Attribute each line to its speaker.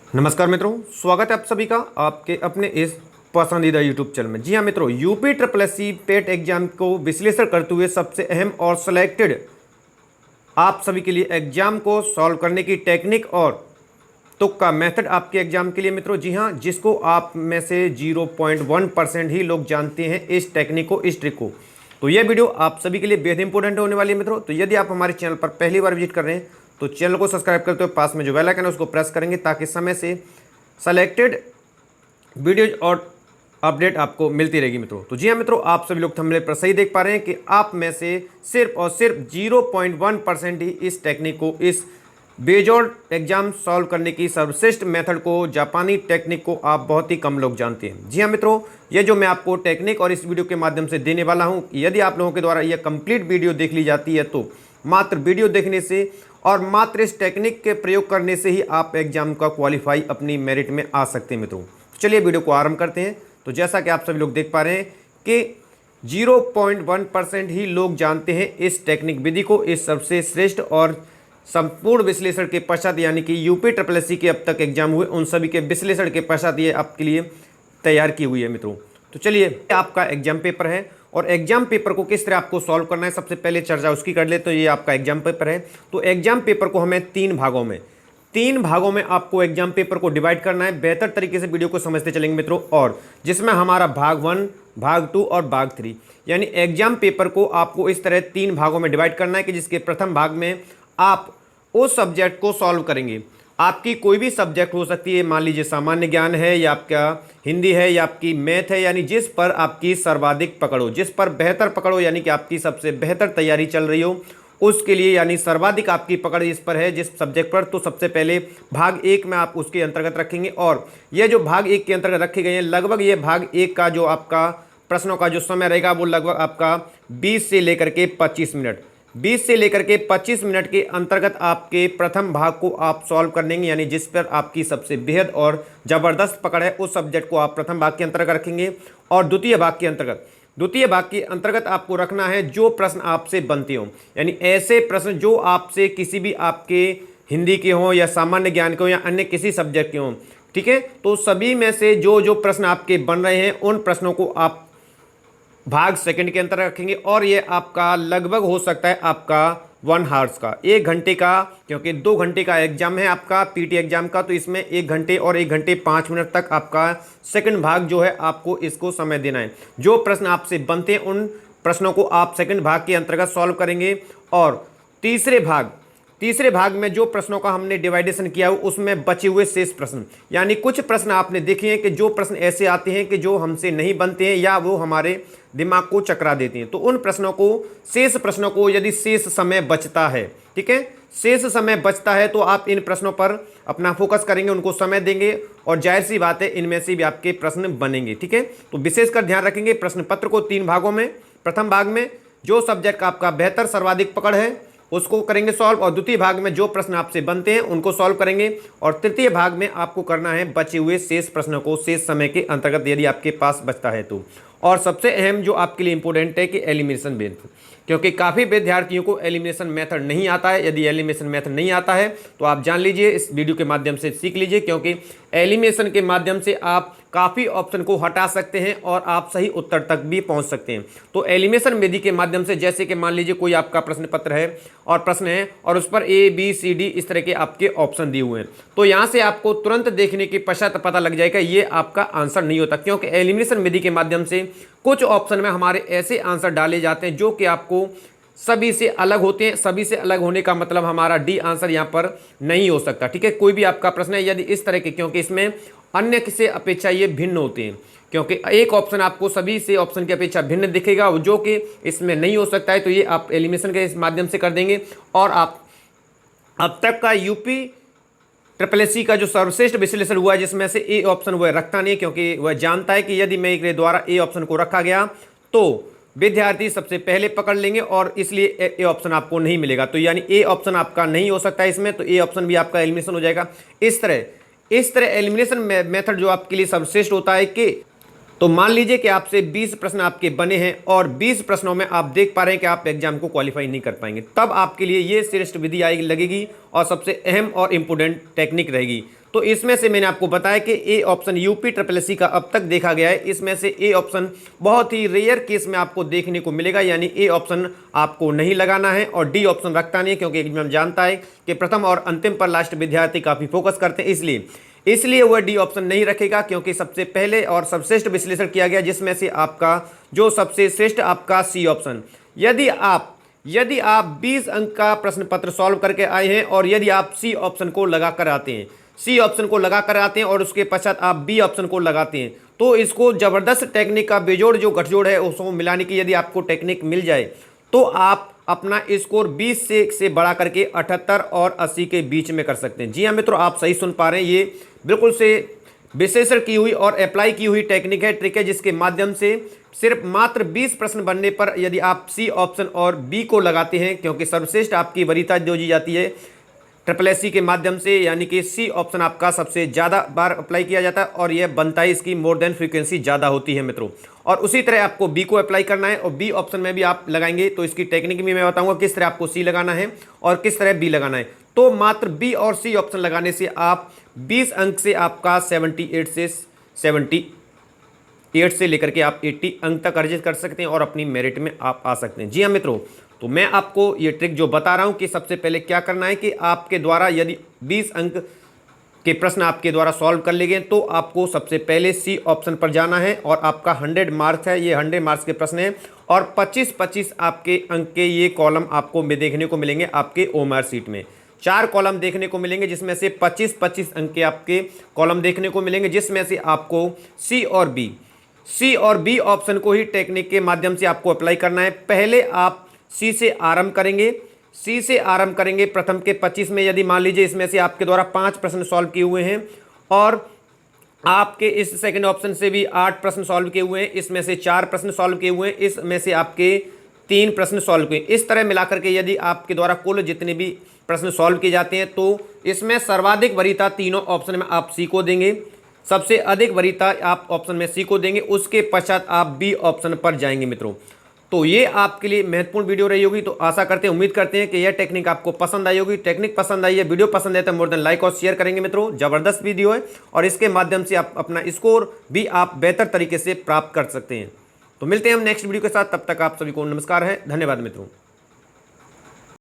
Speaker 1: नमस्कार मित्रों, स्वागत है आप सभी का आपके अपने इस पसंदीदा यूट्यूब चैनल में। जी हाँ मित्रों, UP triple S C PET exam को विश्लेषण करते हुए सबसे अहम और सेलेक्टेड आप सभी के लिए एग्जाम को सॉल्व करने की टेक्निक और तुक्का मेथड आपके एग्जाम के लिए मित्रों। जी हाँ, जिसको आप में से 0.1% ही लोग जानते हैं इस टेक्निक को, इस ट्रिक को। तो यह वीडियो आप सभी के लिए बेहद इंपॉर्टेंट होने वाली है मित्रों। तो यदि आप हमारे चैनल पर पहली बार विजिट कर रहे हैं तो चैनल को सब्सक्राइब करते हुए पास में जो बेल आइकन है उसको प्रेस करेंगे ताकि समय से सेलेक्टेड वीडियोज और अपडेट आपको मिलती रहेगी मित्रों। तो जी हाँ मित्रों, आप सभी लोग थंबनेल पर सही देख पा रहे हैं कि आप में से सिर्फ और सिर्फ 0.1% ही इस टेक्निक को, इस बेजोड़ एग्जाम सॉल्व करने की सर्वश्रेष्ठ मेथड को, जापानी टेक्निक को आप बहुत ही कम लोग जानते हैं। जी हाँ मित्रों, ये जो मैं आपको टेक्निक और इस वीडियो के माध्यम से देने वाला हूँ, यदि आप लोगों के द्वारा यह कंप्लीट वीडियो देख ली जाती है तो मात्र वीडियो देखने से और मात्र इस टेक्निक के प्रयोग करने से ही आप एग्जाम का क्वालिफाई अपनी मेरिट में आ सकते हैं मित्रों। चलिए वीडियो को आरंभ करते हैं। तो जैसा कि आप सभी लोग देख पा रहे हैं कि 0.1% ही लोग जानते हैं इस टेक्निक विधि को, इस सबसे श्रेष्ठ और संपूर्ण विश्लेषण के पश्चात, यानी कि यूपी ट्रिपल एस सी के अब तक एग्जाम हुए उन सभी के विश्लेषण के पश्चात ये आपके लिए तैयार की हुई है मित्रों। तो चलिए, आपका एग्जाम पेपर है और एग्जाम पेपर को किस तरह आपको सॉल्व करना है सबसे पहले चर्चा उसकी कर ले। तो ये आपका एग्जाम पेपर है। तो एग्जाम पेपर को हमें तीन भागों में आपको एग्जाम पेपर को डिवाइड करना है। बेहतर तरीके से वीडियो को समझते चलेंगे मित्रों, और जिसमें हमारा भाग 1, भाग 2 और भाग 3, यानी एग्जाम पेपर को आपको इस तरह तीन भागों में डिवाइड करना है कि जिसके प्रथम भाग में आप उस सब्जेक्ट को सॉल्व करेंगे। आपकी कोई भी सब्जेक्ट हो सकती है, मान लीजिए सामान्य ज्ञान है या आपका हिंदी है या आपकी मैथ है, यानी जिस पर आपकी सर्वाधिक पकड़ हो, जिस पर बेहतर पकड़ हो, यानी कि आपकी सबसे बेहतर तैयारी चल रही हो उसके लिए, यानी सर्वाधिक आपकी पकड़ इस पर है जिस सब्जेक्ट पर, तो सबसे पहले भाग 1 में आप उसके अंतर्गत रखेंगे। और ये जो भाग 1 के अंतर्गत रखे गए हैं, लगभग ये भाग 1 का जो आपका प्रश्नों का जो समय रहेगा वो लगभग आपका 20 से लेकर के 25 मिनट, 20 से लेकर के 25 मिनट के अंतर्गत आपके प्रथम भाग को आप सॉल्व कर लेंगे, यानी जिस पर आपकी सबसे बेहद और ज़बरदस्त पकड़ है उस सब्जेक्ट को आप प्रथम भाग के अंतर्गत रखेंगे। और द्वितीय भाग के अंतर्गत आपको रखना है जो प्रश्न आपसे बनते हों, यानी ऐसे प्रश्न जो आपसे किसी भी आपके हिंदी के हों या सामान्य ज्ञान के हों या अन्य किसी सब्जेक्ट के हों, ठीक है। तो सभी में से जो जो प्रश्न आपके बन रहे हैं उन प्रश्नों को आप भाग सेकंड के अंतर रखेंगे। और ये आपका लगभग हो सकता है आपका 1 आवर्स का, 1 घंटे का, क्योंकि 2 घंटे का एग्जाम है आपका पीटी एग्जाम का, तो इसमें 1 घंटे और 1 घंटे 5 मिनट तक आपका सेकंड भाग जो है आपको इसको समय देना है। जो प्रश्न आपसे बनते हैं उन प्रश्नों को आप सेकंड भाग के अंतर्गत सॉल्व करेंगे। और तीसरे भाग में जो प्रश्नों का हमने डिवाइडेशन किया हो उसमें बचे हुए शेष प्रश्न, यानी कुछ प्रश्न आपने देखे हैं कि जो प्रश्न ऐसे आते हैं कि जो हमसे नहीं बनते हैं या वो हमारे दिमाग को चकरा देते हैं, तो उन प्रश्नों को, शेष प्रश्नों को, यदि शेष समय बचता है, ठीक है, शेष समय बचता है तो आप इन प्रश्नों पर अपना फोकस करेंगे, उनको समय देंगे और जाहिर सी बात है इनमें से भी आपके प्रश्न बनेंगे, ठीक है। तो विशेषकर ध्यान रखेंगे प्रश्न पत्र को 3 भागों में, प्रथम भाग में जो सब्जेक्ट का आपका बेहतर सर्वाधिक पकड़ है उसको करेंगे सॉल्व, और द्वितीय भाग में जो प्रश्न आपसे बनते हैं उनको सॉल्व करेंगे, और तृतीय भाग में आपको करना है बचे हुए शेष प्रश्नों को शेष समय के अंतर्गत यदि आपके पास बचता है तो। और सबसे अहम जो आपके लिए इंपॉर्टेंट है कि एलिमिनेशन मेथड, क्योंकि काफ़ी विद्यार्थियों को एलिमिनेशन मेथड नहीं आता है। यदि एलिमिनेशन मेथड नहीं आता है तो आप जान लीजिए, इस वीडियो के माध्यम से सीख लीजिए, क्योंकि एलिमिनेशन के माध्यम से आप काफ़ी ऑप्शन को हटा सकते हैं और आप सही उत्तर तक भी पहुंच सकते हैं। तो एलिमिनेशन विधि के माध्यम से, जैसे कि मान लीजिए कोई आपका प्रश्न पत्र है और प्रश्न है और उस पर A B C D इस तरह के आपके ऑप्शन दिए हुए हैं, तो यहाँ से आपको तुरंत देखने के पश्चात पता लग जाएगा ये आपका आंसर नहीं होता, क्योंकि एलिमिनेशन विधि के माध्यम से कुछ ऑप्शन में हमारे ऐसे आंसर डाले जाते हैं जो कि आपको सभी से अलग होते हैं। सभी से अलग होने का मतलब हमारा डी आंसर यहाँ पर नहीं हो सकता, ठीक है। कोई भी आपका प्रश्न है यदि इस तरह के, क्योंकि इसमें अन्य किसी अपेक्षा ये भिन्न होते हैं, क्योंकि एक ऑप्शन आपको सभी से ऑप्शन की अपेक्षा भिन्न दिखेगा जो कि इसमें नहीं हो सकता है, तो ये आप एलिमिनेशन के इस माध्यम से कर देंगे। और आप अब तक का यूपी ट्रिपल एस सी का जो सर्वश्रेष्ठ विश्लेषण हुआ है जिसमें से ए ऑप्शन वह रखता नहीं, क्योंकि वह जानता है कि यदि मेरे द्वारा ए ऑप्शन को रखा गया तो विद्यार्थी सबसे पहले पकड़ लेंगे और इसलिए ए ऑप्शन आपको नहीं मिलेगा। तो यानी ए ऑप्शन आपका नहीं हो सकता इसमें, तो ए ऑप्शन भी आपका एलिमिनेशन हो जाएगा। इस तरह एलिमिनेशन मेथड जो आपके लिए सर्वश्रेष्ठ होता है कि, तो मान लीजिए कि आपसे 20 प्रश्न आपके बने हैं और 20 प्रश्नों में आप देख पा रहे हैं कि आप एग्जाम को क्वालिफाई नहीं कर पाएंगे, तब आपके लिए ये श्रेष्ठ विधि आई लगेगी और सबसे अहम और इम्पोर्टेंट टेक्निक रहेगी। तो इसमें से मैंने आपको बताया कि A option UP triple S C का अब तक देखा गया है, इसमें से ए ऑप्शन बहुत ही रेयर केस में आपको देखने को मिलेगा, यानी ए ऑप्शन आपको नहीं लगाना है और डी ऑप्शन रखता नहीं है, क्योंकि एग्जाम जानता है कि प्रथम और अंतिम पर लास्ट विद्यार्थी काफ़ी फोकस करते हैं, इसलिए वह डी ऑप्शन नहीं रखेगा, क्योंकि सबसे पहले और सर्वश्रेष्ठ विश्लेषण किया गया, जिसमें से आपका जो सबसे श्रेष्ठ आपका सी ऑप्शन। यदि आप 20 अंक का प्रश्न पत्र सॉल्व करके आए हैं और यदि आप सी ऑप्शन को लगा कर आते हैं, और उसके पश्चात आप बी ऑप्शन को लगाते हैं, तो इसको जबरदस्त टेक्निक का बेजोड़ जो गठजोड़ है उसको मिलाने की यदि आपको टेक्निक मिल जाए तो आप अपना स्कोर 20 से बढ़ा करके 78 और 80 के बीच में कर सकते हैं। जी हाँ मित्रों, आप सही सुन पा रहे हैं, ये बिल्कुल से विश्लेषण की हुई और अप्लाई की हुई टेक्निक है, ट्रिक है, जिसके माध्यम से सिर्फ मात्र 20 प्रश्न बनने पर यदि आप सी ऑप्शन और बी को लगाते हैं, क्योंकि सर्वश्रेष्ठ आपकी वरीयता दी जाती है ट्रिपल एस सी के माध्यम से, यानी कि सी ऑप्शन आपका सबसे ज़्यादा बार अप्लाई किया जाता है और यह बनता है, इसकी मोर देन फ्रीक्वेंसी ज़्यादा होती है मित्रों। और उसी तरह आपको बी को अप्लाई करना है और बी ऑप्शन में भी आप लगाएंगे तो इसकी टेक्निक भी मैं बताऊंगा किस तरह आपको सी लगाना है और किस तरह बी लगाना है। तो मात्र बी और सी ऑप्शन लगाने से आप 20 अंक से आपका 78 से लेकर के आप 80 अंक तक अर्जित कर सकते हैं और अपनी मेरिट में आप आ सकते हैं। जी हाँ मित्रों, तो मैं आपको ये ट्रिक जो बता रहा हूं कि सबसे पहले क्या करना है कि आपके द्वारा यदि 20 अंक के प्रश्न आपके द्वारा सॉल्व कर लिए गए तो आपको सबसे पहले सी ऑप्शन पर जाना है और आपका 100 मार्क्स है, ये 100 मार्क्स के प्रश्न हैं और 25-25 आपके अंक के ये कॉलम आपको देखने को मिलेंगे आपके ओएमआर सीट में। 4 कॉलम देखने को मिलेंगे जिसमें से 25-25 अंक के आपके कॉलम देखने को मिलेंगे, जिसमें से आपको सी और बी ऑप्शन को ही टेक्निक के माध्यम से आपको अप्लाई करना है। पहले आप सी से आरंभ करेंगे। प्रथम के 25 में यदि मान लीजिए इसमें से आपके द्वारा 5 प्रश्न सॉल्व किए हुए हैं और आपके इस सेकंड ऑप्शन से भी 8 प्रश्न सॉल्व किए हुए हैं, इसमें से 4 प्रश्न सॉल्व किए हुए हैं, इसमें से आपके 3 प्रश्न सॉल्व किए। इस तरह मिलाकर के यदि आपके द्वारा कुल जितने भी प्रश्न सॉल्व किए जाते हैं तो इसमें सर्वाधिक वरीयता तीनों ऑप्शन में आप सी को देंगे, सबसे अधिक वरीयता आप ऑप्शन में सी को देंगे, उसके पश्चात आप बी ऑप्शन पर जाएंगे मित्रों। तो ये आपके लिए महत्वपूर्ण वीडियो रही होगी। तो आशा करते हैं, उम्मीद करते हैं कि यह टेक्निक आपको पसंद आई होगी। टेक्निक पसंद आई है, वीडियो पसंद है तो मोर देन लाइक और शेयर करेंगे मित्रों। जबरदस्त वीडियो है और इसके माध्यम से आप अपना स्कोर भी आप बेहतर तरीके से प्राप्त कर सकते हैं। तो मिलते हैं हम नेक्स्ट वीडियो के साथ, तब तक आप सभी को नमस्कार है, धन्यवाद मित्रों।